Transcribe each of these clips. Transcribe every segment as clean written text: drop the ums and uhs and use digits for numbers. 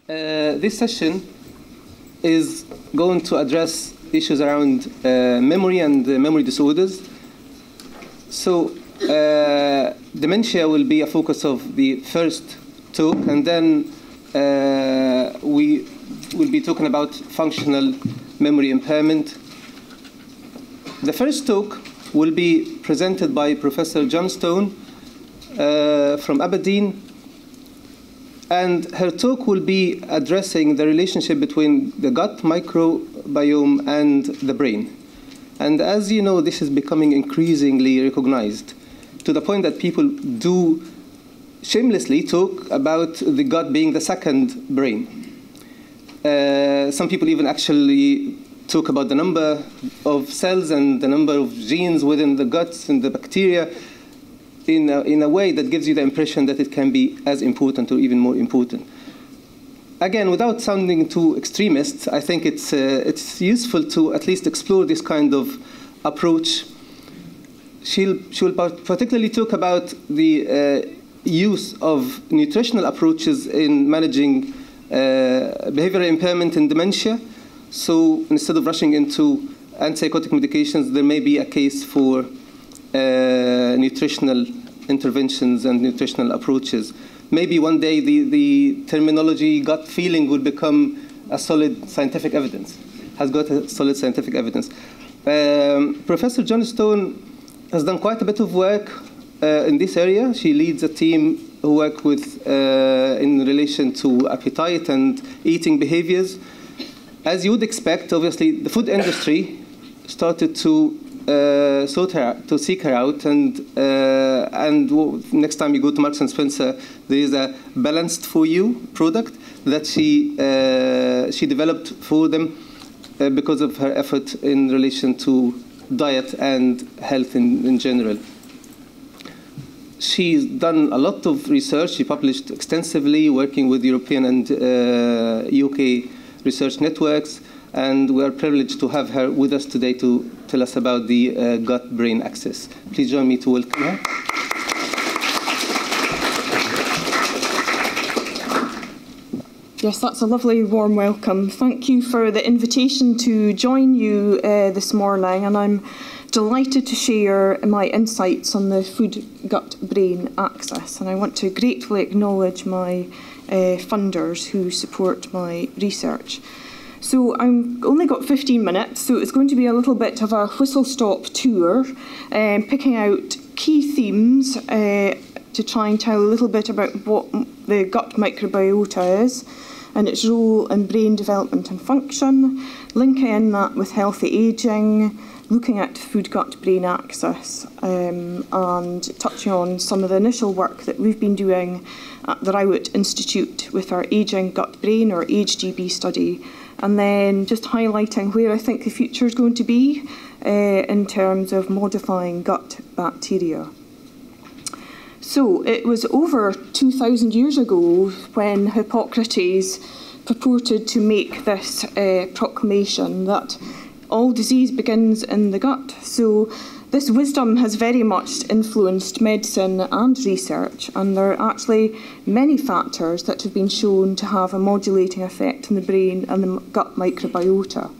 This session is going to address issues around memory and memory disorders. So dementia will be a focus of the first talk, and then we will be talking about functional memory impairment. The first talk will be presented by Professor Johnstone from Aberdeen, and her talk will be addressing the relationship between the gut microbiome and the brain. And as you know, this is becoming increasingly recognized to the point that people do shamelessly talk about the gut being the second brain. Some people even actually talk about the number of cells and the number of genes within the guts and the bacteria in a way that gives you the impression that it can be as important or even more important. Again, without sounding too extremist, I think it's useful to at least explore this kind of approach. She will particularly talk about the use of nutritional approaches in managing behavioral impairment in dementia. So instead of rushing into antipsychotic medications, there may be a case for nutritional interventions and nutritional approaches. Maybe one day the terminology gut feeling will become a solid scientific evidence, has got a solid scientific evidence. Professor Johnstone has done quite a bit of work in this area. She leads a team who work with in relation to appetite and eating behaviors. As you would expect, obviously, the food industry started to seek her out, and next time you go to Marks and Spencer, there is a Balanced for You product that she developed for them because of her effort in relation to diet and health in general. She's done a lot of research. She published extensively, working with European and UK research networks, and we are privileged to have her with us today to tell us about the gut-brain axis. Please join me to welcome her. Yes, that's a lovely warm welcome. Thank you for the invitation to join you this morning, and I'm delighted to share my insights on the food-gut-brain axis. And I want to gratefully acknowledge my funders who support my research. So I've only got 15 minutes, so it's going to be a little bit of a whistle-stop tour, picking out key themes to try and tell a little bit about what the gut microbiota is and its role in brain development and function, linking in that with healthy ageing, looking at food-gut-brain axis, and touching on some of the initial work that we've been doing at the Rowett Institute with our Ageing Gut-Brain, or AgeGB study, and then just highlighting where I think the future is going to be in terms of modifying gut bacteria. So it was over 2,000 years ago when Hippocrates purported to make this proclamation that all disease begins in the gut. So this wisdom has very much influenced medicine and research, and there are actually many factors that have been shown to have a modulating effect on the brain and the gut microbiota.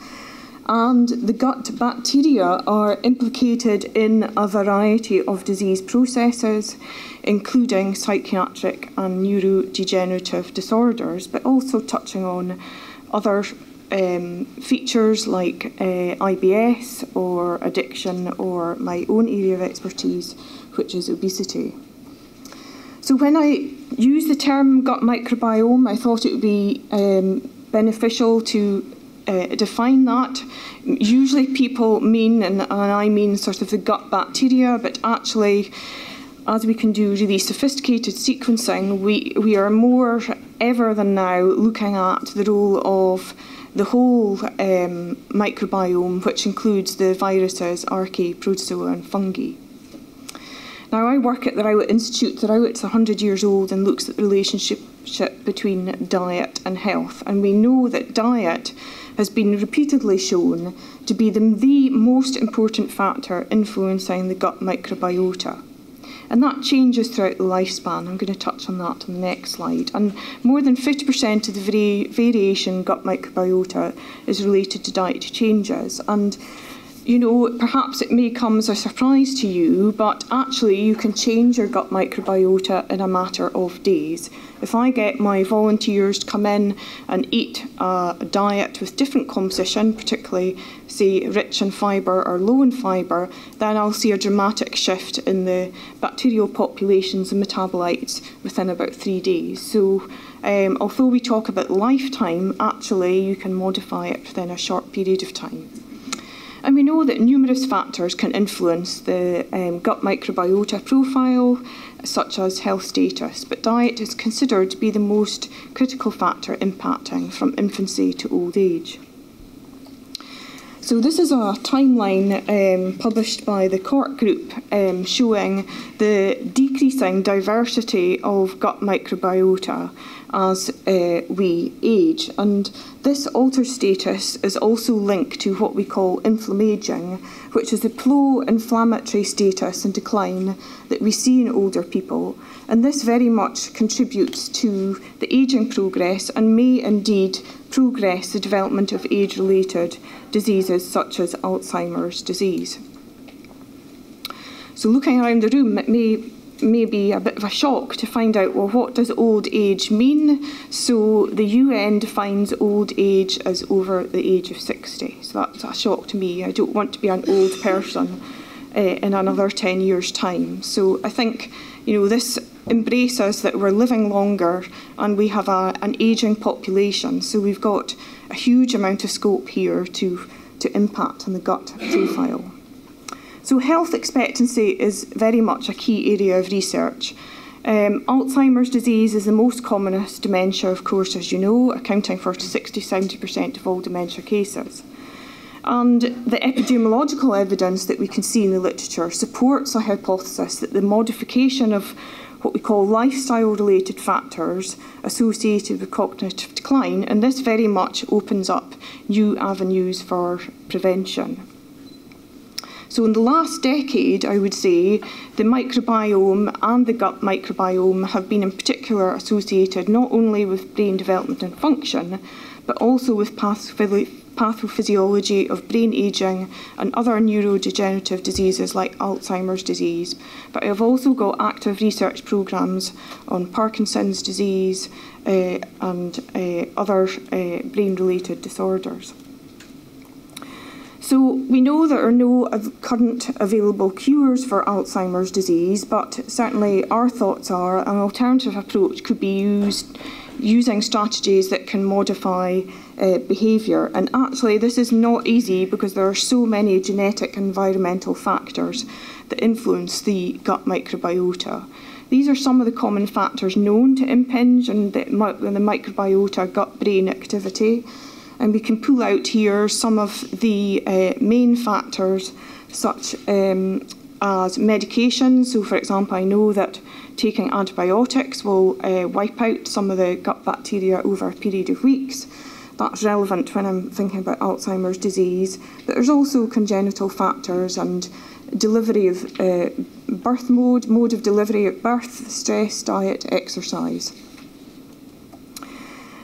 And the gut bacteria are implicated in a variety of disease processes, including psychiatric and neurodegenerative disorders, but also touching on other features like IBS or addiction, or my own area of expertise, which is obesity. So when I use the term gut microbiome, I thought it would be beneficial to define that. Usually people mean, and I mean sort of the gut bacteria, but actually, as we can do really sophisticated sequencing, we are more ever than now looking at the role of the whole microbiome, which includes the viruses, archaea, protozoa and fungi. Now, I work at the Rowett Institute. The Rowett's 100 years old and looks at the relationship between diet and health. And we know that diet has been repeatedly shown to be the most important factor influencing the gut microbiota. And that changes throughout the lifespan. I'm going to touch on that on the next slide. And more than 50% of the variation in gut microbiota is related to dietary changes. And you know, perhaps it may come as a surprise to you, but actually you can change your gut microbiota in a matter of days. If I get my volunteers to come in and eat a diet with different composition, particularly, say, rich in fibre or low in fibre, then I'll see a dramatic shift in the bacterial populations and metabolites within about 3 days. So although we talk about lifetime, actually you can modify it within a short period of time. And we know that numerous factors can influence the gut microbiota profile, such as health status, but diet is considered to be the most critical factor impacting from infancy to old age. So this is a timeline published by the Cork Group showing the decreasing diversity of gut microbiota as we age. And this altered status is also linked to what we call inflammaging, which is the pro-inflammatory status and decline that we see in older people. And this very much contributes to the ageing progress and may indeed progress the development of age-related diseases such as Alzheimer's disease. So looking around the room, it may be a bit of a shock to find out, well, what does old age mean? So the UN defines old age as over the age of 60. So that's a shock to me. I don't want to be an old person in another 10 years' time. So I think, you know, this embraces that we're living longer and we have an ageing population. So we've got a huge amount of scope here to impact on the gut profile. So health expectancy is very much a key area of research. Alzheimer's disease is the most commonest dementia, of course, as you know, accounting for 60–70% of all dementia cases. And the epidemiological evidence that we can see in the literature supports a hypothesis that the modification of what we call lifestyle-related factors associated with cognitive decline, and this very much opens up new avenues for prevention. So in the last decade, I would say, the microbiome and the gut microbiome have been in particular associated not only with brain development and function, but also with pathophysiology of brain ageing and other neurodegenerative diseases like Alzheimer's disease. But I've also got active research programmes on Parkinson's disease and other brain-related disorders. So we know there are no current available cures for Alzheimer's disease, but certainly our thoughts are an alternative approach could be using strategies that can modify behaviour. And actually this is not easy because there are so many genetic and environmental factors that influence the gut microbiota. These are some of the common factors known to impinge on the microbiota gut-brain activity. And we can pull out here some of the main factors, such as medications. So, for example, I know that taking antibiotics will wipe out some of the gut bacteria over a period of weeks. That's relevant when I'm thinking about Alzheimer's disease. But there's also congenital factors and delivery of birth mode of delivery at birth, stress, diet, exercise.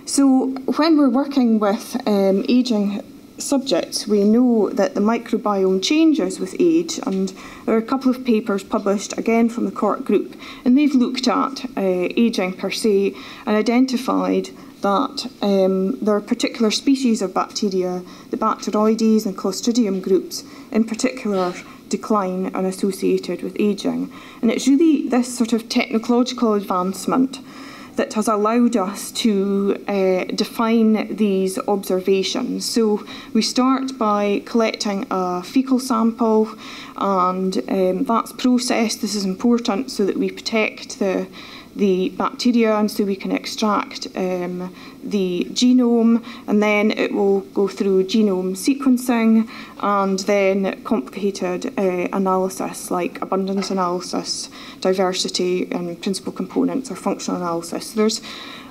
So when we're working with ageing subjects, we know that the microbiome changes with age, and there are a couple of papers published again from the Cork Group, and they've looked at ageing per se and identified that there are particular species of bacteria, the Bacteroides and Clostridium groups in particular, decline and associated with ageing. And it's really this sort of technological advancement that has allowed us to define these observations. So we start by collecting a fecal sample, and that's processed. This is important so that we protect the bacteria, and so we can extract the genome, and then it will go through genome sequencing and then complicated analysis like abundance analysis, diversity and principal components or functional analysis. There's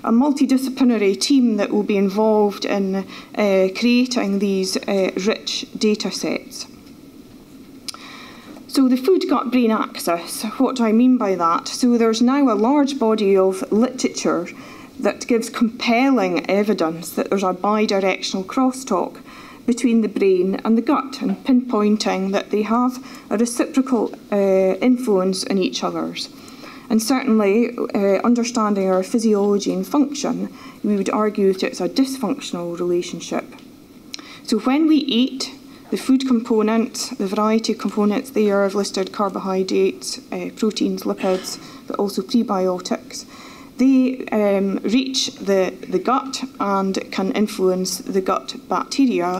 a multidisciplinary team that will be involved in creating these rich data sets. So the food-gut-brain axis, what do I mean by that? So there's now a large body of literature that gives compelling evidence that there's a bidirectional crosstalk between the brain and the gut, and pinpointing that they have a reciprocal influence in each other's. And certainly, understanding our physiology and function, we would argue that it's a dysfunctional relationship. So when we eat, the food components, the variety of components there, I've listed carbohydrates, proteins, lipids, but also prebiotics. They reach the gut and can influence the gut bacteria.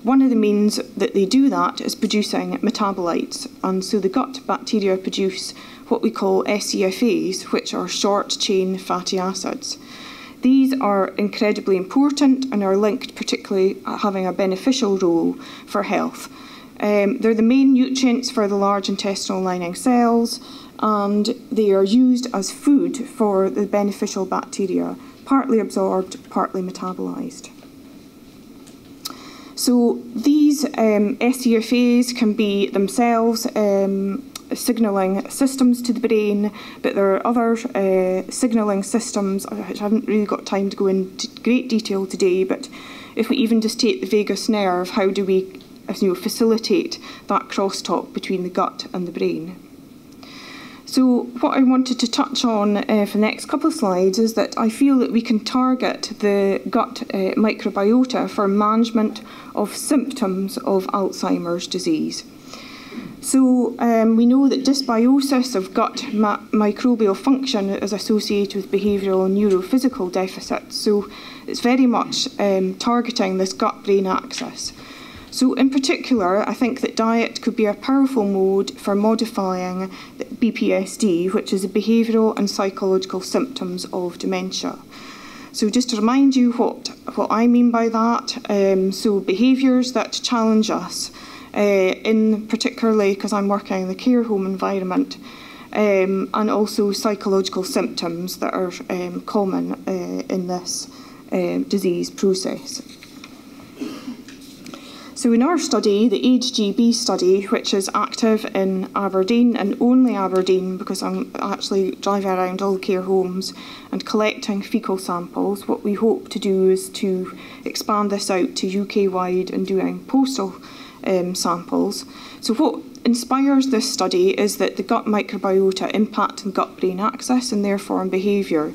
One of the means that they do that is producing metabolites. And so the gut bacteria produce what we call SCFAs, which are short-chain fatty acids. These are incredibly important and are linked particularly having a beneficial role for health. They're the main nutrients for the large intestinal lining cells, and they are used as food for the beneficial bacteria, partly absorbed, partly metabolized. So these SCFAs can be themselves signalling systems to the brain, but there are other signalling systems which I haven't really got time to go into great detail today, but if we even just take the vagus nerve, how do we facilitate that crosstalk between the gut and the brain? So what I wanted to touch on for the next couple of slides is that I feel that we can target the gut microbiota for management of symptoms of Alzheimer's disease. So we know that dysbiosis of gut microbial function is associated with behavioural and neurophysical deficits. So it's very much targeting this gut-brain axis. So in particular, I think that diet could be a powerful mode for modifying BPSD, which is the behavioural and psychological symptoms of dementia. So just to remind you what I mean by that, so behaviours that challenge us, in particularly because I'm working in the care home environment, and also psychological symptoms that are common in this disease process. So in our study, the AGE-GB study, which is active in Aberdeen and only Aberdeen, because I'm actually driving around all the care homes and collecting fecal samples, what we hope to do is to expand this out to UK-wide and doing postal samples. So what inspires this study is that the gut microbiota impact on gut-brain axis and therefore on behaviour.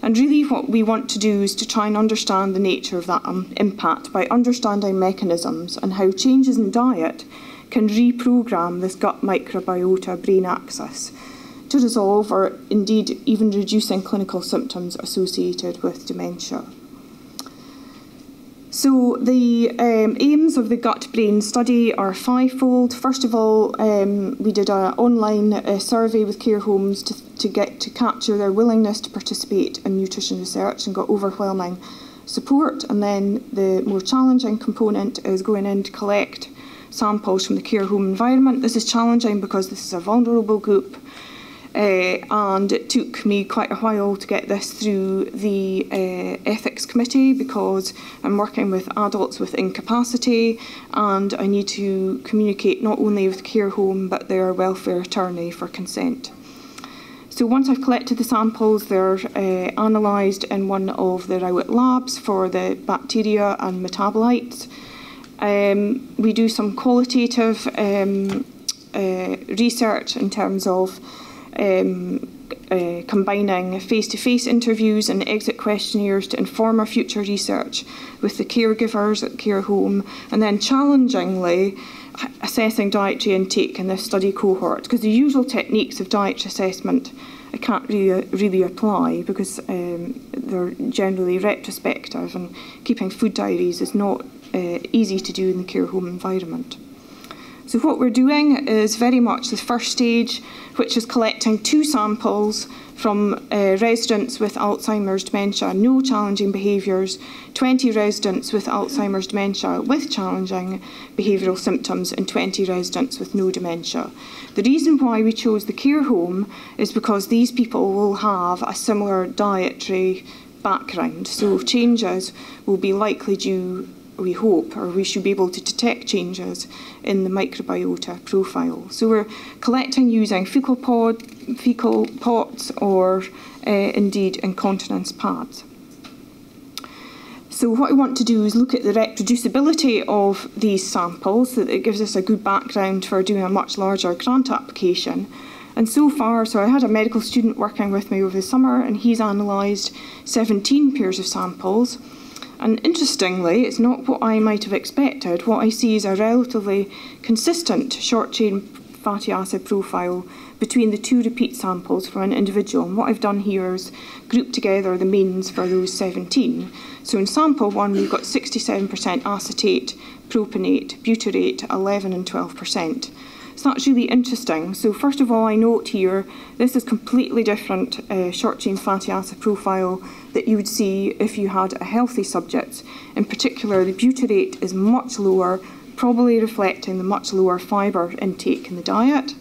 And really what we want to do is to try and understand the nature of that impact by understanding mechanisms and how changes in diet can reprogram this gut microbiota brain axis to resolve or indeed even reducing clinical symptoms associated with dementia. So the aims of the gut-brain study are fivefold. First of all, we did an online survey with care homes to capture their willingness to participate in nutrition research and got overwhelming support. And then the more challenging component is going in to collect samples from the care home environment. This is challenging because this is a vulnerable group. And it took me quite a while to get this through the ethics committee because I'm working with adults with incapacity and I need to communicate not only with the care home but their welfare attorney for consent. So once I've collected the samples, they're analysed in one of the Rowett labs for the bacteria and metabolites. We do some qualitative research in terms of combining face-to-face interviews and exit questionnaires to inform our future research with the caregivers at the care home, and then challengingly assessing dietary intake in this study cohort, because the usual techniques of dietary assessment I can't really apply because they're generally retrospective, and keeping food diaries is not easy to do in the care home environment. So what we're doing is very much the first stage, which is collecting 2 samples from residents with Alzheimer's dementia, no challenging behaviours, 20 residents with Alzheimer's dementia with challenging behavioural symptoms, and 20 residents with no dementia. The reason why we chose the care home is because these people will have a similar dietary background, so changes will be likely due we hope, or we should be able to detect changes in the microbiota profile. So we're collecting using fecal pots, or indeed incontinence pads. So what I want to do is look at the reproducibility of these samples, so that it gives us a good background for doing a much larger grant application. And so far, so I had a medical student working with me over the summer, and he's analysed 17 pairs of samples. And interestingly, it's not what I might have expected. What I see is a relatively consistent short-chain fatty acid profile between the 2 repeat samples for an individual. And what I've done here is grouped together the means for those 17. So in sample 1, we've got 67% acetate, propionate, butyrate, 11 and 12%. So that's really interesting. So first of all, I note here, this is completely different short-chain fatty acid profile that you would see if you had a healthy subject. In particular, the butyrate is much lower, probably reflecting the much lower fibre intake in the diet.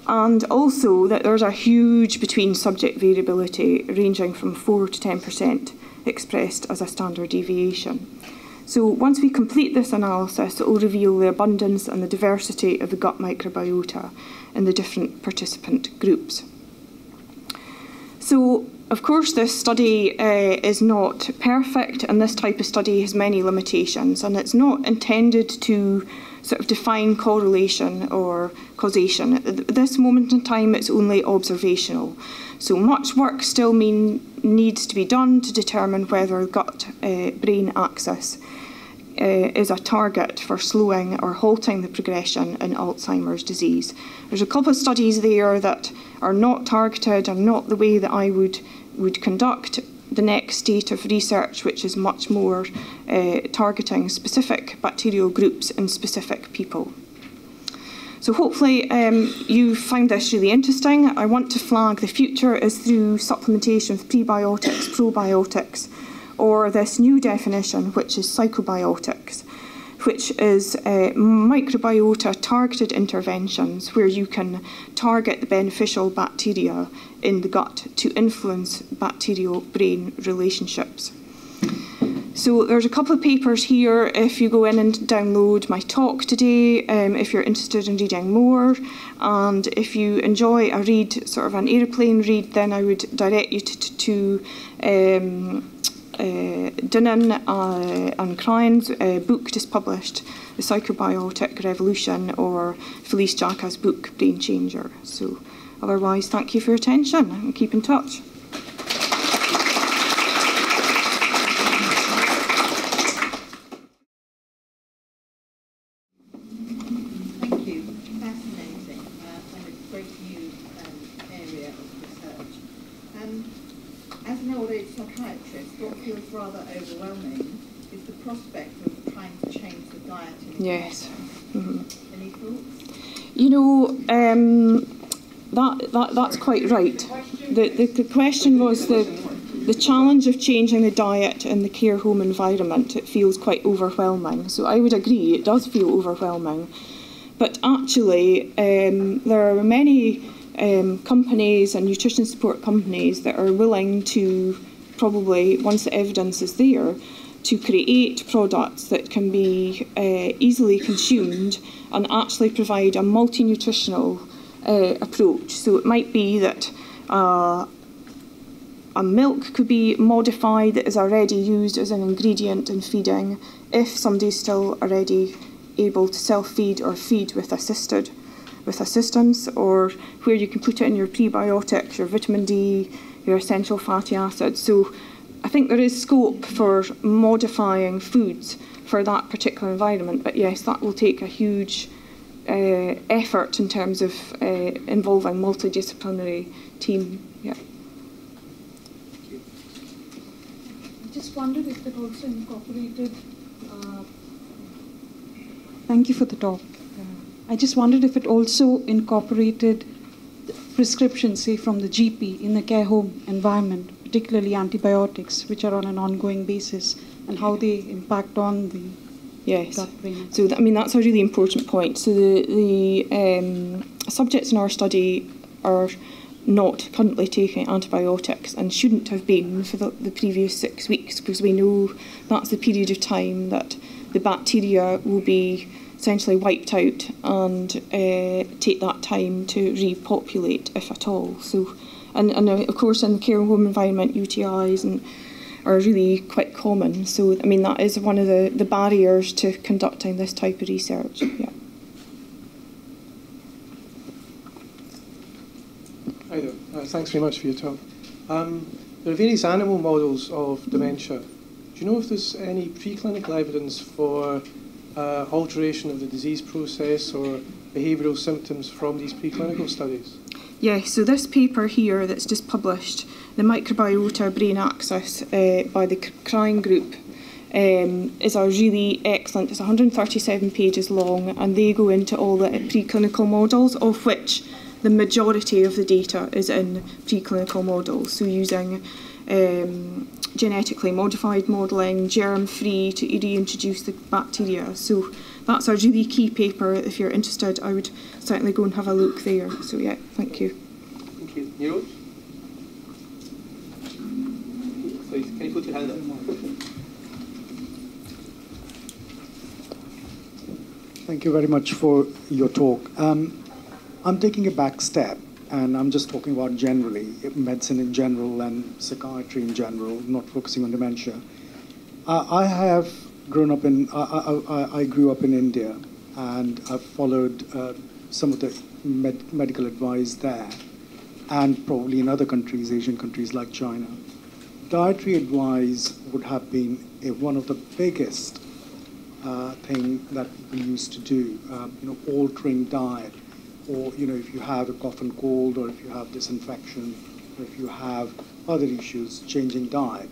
And also that there's a huge between subject variability ranging from 4 to 10% expressed as a standard deviation. So once we complete this analysis, it will reveal the abundance and the diversity of the gut microbiota in the different participant groups. So, of course, this study is not perfect, and this type of study has many limitations, and it's not intended to sort of define correlation or causation. At this moment in time, it's only observational. So much work still needs to be done to determine whether gut-brain axis is a target for slowing or halting the progression in Alzheimer's disease. There's a couple of studies there that are not targeted and not the way that I would conduct the next state of research, which is much more targeting specific bacterial groups in specific people. So hopefully you found this really interesting. I want to flag the future is through supplementation with prebiotics, probiotics, or this new definition, which is psychobiotics, which is microbiota targeted interventions where you can target the beneficial bacteria in the gut to influence bacterial-brain relationships. So there's a couple of papers here if you go in and download my talk today, if you're interested in reading more. And if you enjoy a read, sort of an aeroplane read, then I would direct you to Dunnan and Cryan's book just published, The Psychobiotic Revolution, or Felice Jacka's book, Brain Changer. So otherwise, thank you for your attention and keep in touch. Thank you. Fascinating and a great new area of research. As an old age psychiatrist, what feels rather overwhelming is the prospect of trying to change the diet in Yes. Mm-hmm. Any thoughts? You know, that's quite right. The question was the challenge of changing the diet in the care home environment. It feels quite overwhelming. So I would agree, it does feel overwhelming. But actually, there are many companies and nutrition support companies that are willing to, probably once the evidence is there, to create products that can be easily consumed and actually provide a multi-nutritional approach. So it might be that a milk could be modified that is already used as an ingredient in feeding if somebody's still already able to self-feed or feed with assistance, or where you can put it in your prebiotics, your vitamin D, your essential fatty acids. So I think there is scope for modifying foods for that particular environment, but yes, that will take a huge effort in terms of involving multidisciplinary team. Yeah. I just wondered if it also incorporated. Thank you for the talk. I just wondered if it also incorporated prescriptions, say, from the GP in the care home environment, particularly antibiotics, which are on an ongoing basis, and how they impact on the gut brain. So I mean, that's a really important point. So the subjects in our study are not currently taking antibiotics and shouldn't have been for the previous 6 weeks, because we know that's the period of time that the bacteria will be essentially wiped out and take that time to repopulate, if at all. So, and of course in the care home environment, UTIs are really quite common. So I mean, that is one of the barriers to conducting this type of research. Yeah. Hi there. Thanks very much for your talk. There are various animal models of dementia. Do you know if there's any preclinical evidence for alteration of the disease process or behavioural symptoms from these preclinical studies? Yeah, so this paper here that's just published, the Microbiota Brain Axis by the Crying Group, is a really excellent, it's 137 pages long, and they go into all the preclinical models, of which the majority of the data is in preclinical models, so using genetically modified modelling, germ-free to reintroduce the bacteria. So that's a really key paper. If you're interested, I would certainly go and have a look there. So yeah, thank you. Thank you. Nero? Sorry, can you put your hand up? Thank you very much for your talk. I'm taking a back step, and I'm just talking about generally, medicine in general and psychiatry in general, not focusing on dementia. I have grown up in, I grew up in India, and I've followed some of the medical advice there, and probably in other countries, Asian countries like China. Dietary advice would have been one of the biggest thing that people used to do, altering diet. Or, if you have a cough and cold, or if you have this infection, or if you have other issues, changing diet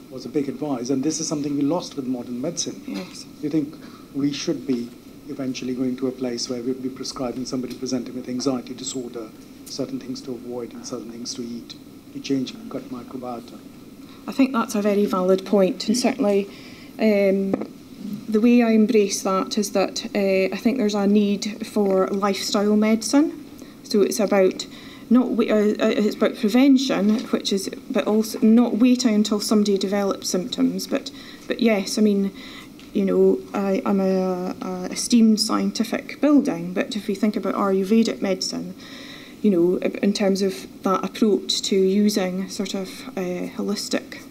was a big advice. And this is something we lost with modern medicine. Yes. Do you think we should be eventually going to a place where we'll be prescribing somebody presenting with anxiety disorder, certain things to avoid and certain things to eat, to change gut microbiota? I think that's a very valid point, and certainly the way I embrace that is that I think there's a need for lifestyle medicine. So it's about it's about prevention, but also not waiting until somebody develops symptoms. But yes, I mean, I'm a esteemed scientific building. But if we think about Ayurvedic medicine, in terms of that approach to using sort of holistic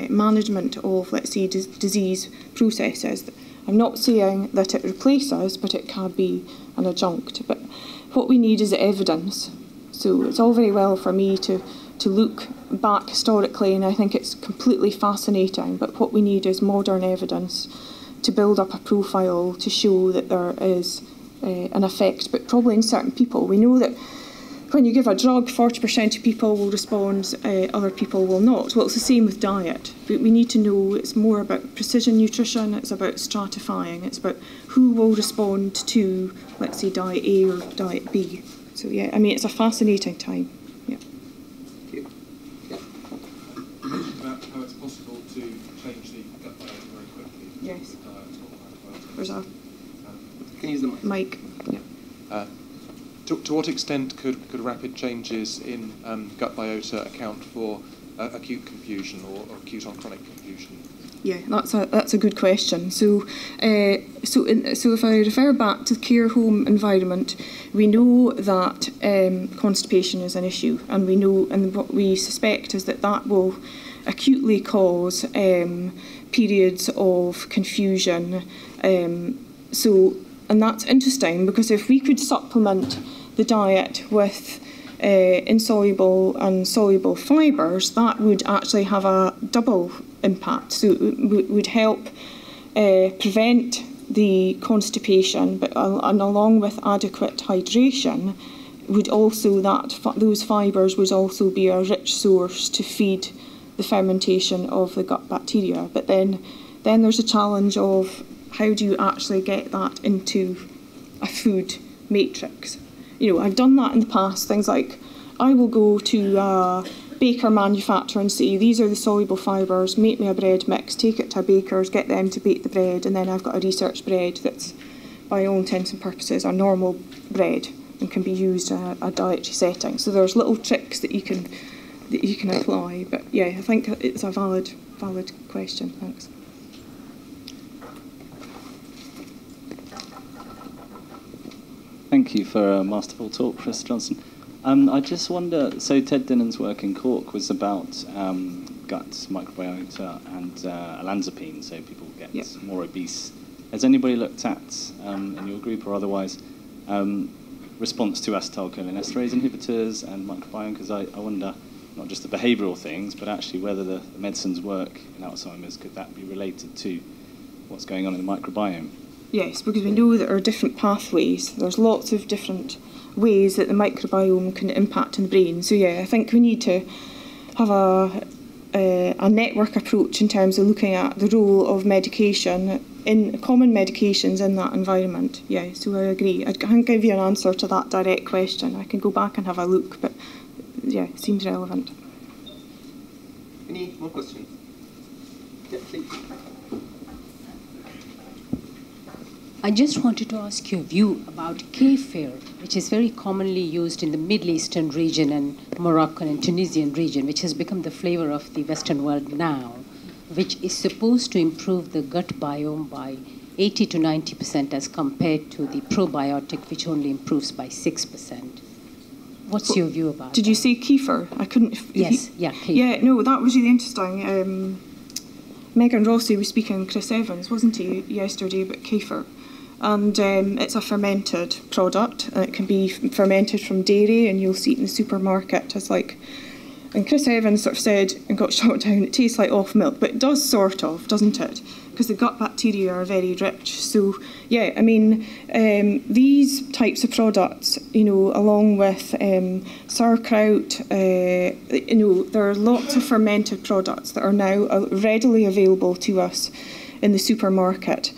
management of, let's say, disease processes. I'm not saying that it replaces, but it can be an adjunct. But what we need is evidence. So it's all very well for me to look back historically, and I think it's completely fascinating, but what we need is modern evidence to build up a profile to show that there is an effect, but probably in certain people. We know that when you give a drug, 40% of people will respond, other people will not. Well, it's the same with diet. But we need to know it's more about precision nutrition, it's about stratifying, it's about who will respond to, let's say, diet A or diet B. So yeah, I mean, it's a fascinating time. Yeah. Thank you. Yeah. You mentioned about how it's possible to change the gut biome very quickly. Yes. There's a... You can use the mic. Mic. Yeah. To what extent could rapid changes in gut biota account for acute confusion or acute on chronic confusion? Yeah, that's a good question. So if I refer back to the care home environment, we know that constipation is an issue, and we know, and what we suspect is that will acutely cause periods of confusion. And that's interesting, because if we could supplement the diet with insoluble and soluble fibres, that would actually have a double impact. So it would help prevent the constipation, and along with adequate hydration, would also those fibres would also be a rich source to feed the fermentation of the gut bacteria. But then there's a challenge of how do you actually get that into a food matrix? I've done that in the past. Things like, I will go to a baker manufacturer and say, these are the soluble fibres, make me a bread mix, take it to a baker's, get them to bake the bread, and then I've got a research bread that's, by all intents and purposes, a normal bread. and can be used in a dietary setting. So there's little tricks that you can apply. But yeah, I think it's a valid question. Thanks. Thank you for a masterful talk, Professor Johnstone. I just wonder, so Ted Dinnan's work in Cork was about gut microbiota and olanzapine, so people get more obese. Has anybody looked at, in your group or otherwise, response to acetylcholinesterase inhibitors and microbiome? Because I wonder, not just the behavioural things, but actually whether the medicines work in Alzheimer's, could that be related to what's going on in the microbiome? Yes, because we know that there are different pathways. There's lots of different ways that the microbiome can impact in the brain. So yeah, I think we need to have a network approach in terms of looking at the role of medication in common medications in that environment. Yeah, so I agree. I can't give you an answer to that direct question. I can go back and have a look, but yeah, it seems relevant. Any more questions? Yeah, please. I just wanted to ask your view about kefir, which is very commonly used in the Middle Eastern region and Moroccan and Tunisian region, which has become the flavor of the Western world now, which is supposed to improve the gut biome by 80 to 90% as compared to the probiotic, which only improves by 6%. What's your view about Did that? you say kefir? I couldn't... Yes, yeah, kefir. Yeah, no, that was really interesting. Megan Rossi was speaking, Chris Evans, wasn't he, yesterday, about kefir. And it's a fermented product, and it can be fermented from dairy, and you'll see it in the supermarket as like... And Chris Evans sort of said, and got shot down, it tastes like off milk, but it does sort of, doesn't it? Because the gut bacteria are very rich. So, yeah, I mean, these types of products, you know, along with sauerkraut, you know, there are lots of fermented products that are now readily available to us in the supermarket.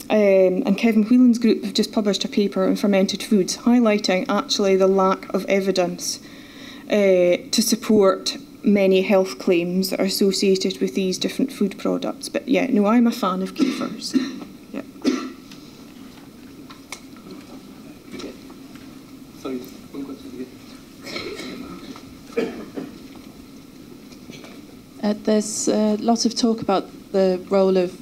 And Kevin Whelan's group have just published a paper on fermented foods, highlighting actually the lack of evidence to support many health claims that are associated with these different food products. But yeah, no, I'm a fan of kefirs. Yeah. Sorry, one question again. There's a lot of talk about the role of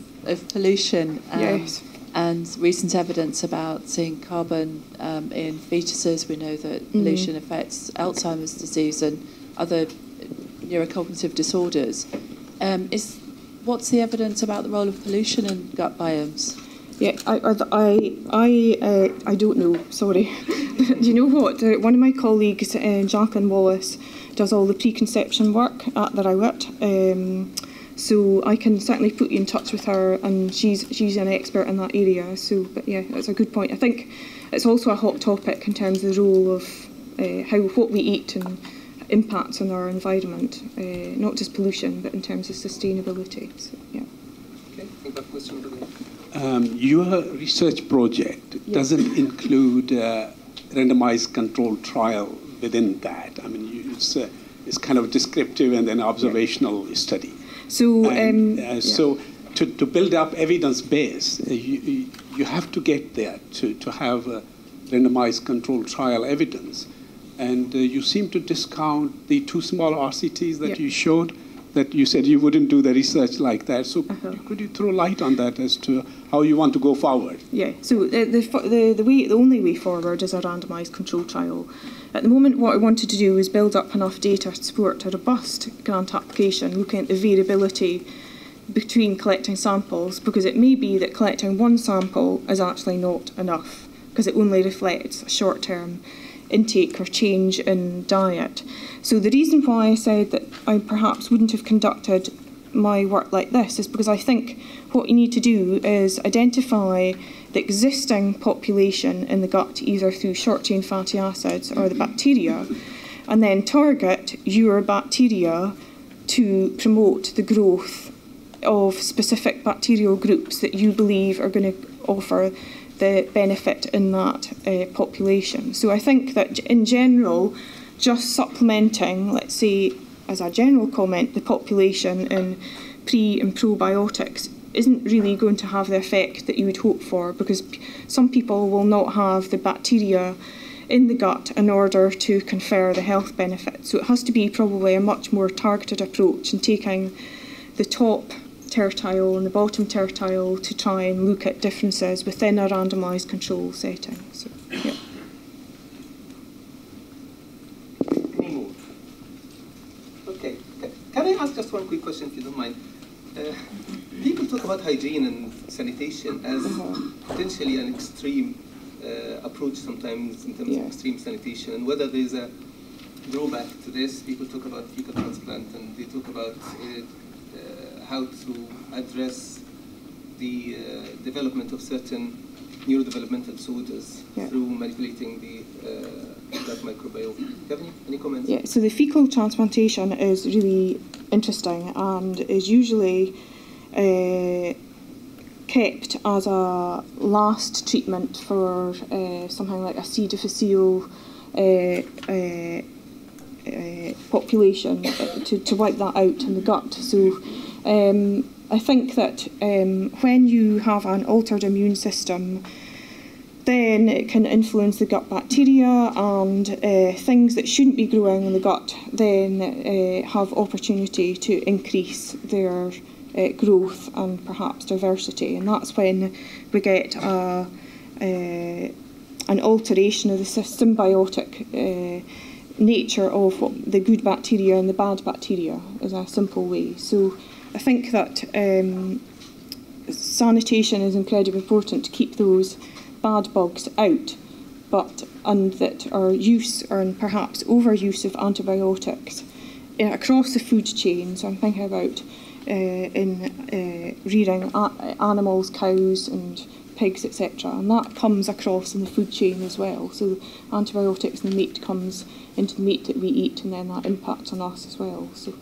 pollution. Yes. And recent evidence about seeing carbon in fetuses. We know that pollution affects Alzheimer's disease and other neurocognitive disorders. What's the evidence about the role of pollution in gut biomes? Yeah, I don't know, sorry. Do you know what? One of my colleagues, Jacqueline Wallace, does all the preconception work at the Rowett. So I can certainly put you in touch with her, and she's an expert in that area. So, but yeah, that's a good point. I think it's also a hot topic in terms of the role of what we eat and impacts on our environment, not just pollution, but in terms of sustainability. So, yeah. Okay, I think that question over there. Your research project doesn't include a randomized controlled trial within that. I mean, it's kind of descriptive and then observational study. So, so to build up evidence base, you have to get there to have a randomized controlled trial evidence. And you seem to discount the two small RCTs that you showed, that you said you wouldn't do the research like that. So could you throw light on that as to how you want to go forward? Yeah, so the only way forward is a randomised control trial. At the moment, what I wanted to do was build up enough data to support a robust grant application, looking at the variability between collecting samples, because it may be that collecting one sample is actually not enough, because it only reflects a short-term intake or change in diet. So the reason why I said that I perhaps wouldn't have conducted my work like this is because I think what you need to do is identify the existing population in the gut, either through short-chain fatty acids or the bacteria, and then target your bacteria to promote the growth of specific bacterial groups that you believe are going to offer the benefit in that population. So I think that in general, just supplementing, let's say, as a general comment, the population in pre and probiotics isn't really going to have the effect that you would hope for, because some people will not have the bacteria in the gut in order to confer the health benefits. So it has to be probably a much more targeted approach in taking the top tertile and the bottom tertile to try and look at differences within a randomised control setting. So, yeah. Any more? Okay. Can I ask just one quick question, if you don't mind? People talk about hygiene and sanitation as potentially an extreme approach sometimes in terms of extreme sanitation, and whether there's a drawback to this. People talk about fecal transplant, and they talk about how to address the development of certain neurodevelopmental disorders through manipulating the gut microbiome. Do you have any comments? Yeah, so the fecal transplantation is really interesting and is usually kept as a last treatment for something like a C. difficile population to wipe that out in the gut. So I think that when you have an altered immune system, then it can influence the gut bacteria, and things that shouldn't be growing in the gut then have opportunity to increase their growth and perhaps diversity. And that's when we get an alteration of the symbiotic nature of the good bacteria and the bad bacteria, is a simple way. So I think that sanitation is incredibly important to keep those bad bugs out, and that our use and perhaps overuse of antibiotics across the food chain. So I'm thinking about in rearing animals, cows and pigs, etc. And that comes across in the food chain as well. So antibiotics in the meat comes into the meat that we eat, and then that impacts on us as well. So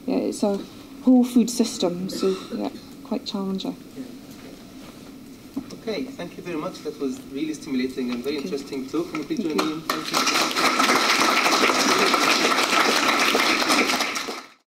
yeah, it's a whole food system. So yeah, quite challenging. Okay, thank you very much. That was really stimulating and very interesting talk. Can you please join me in? Thank you.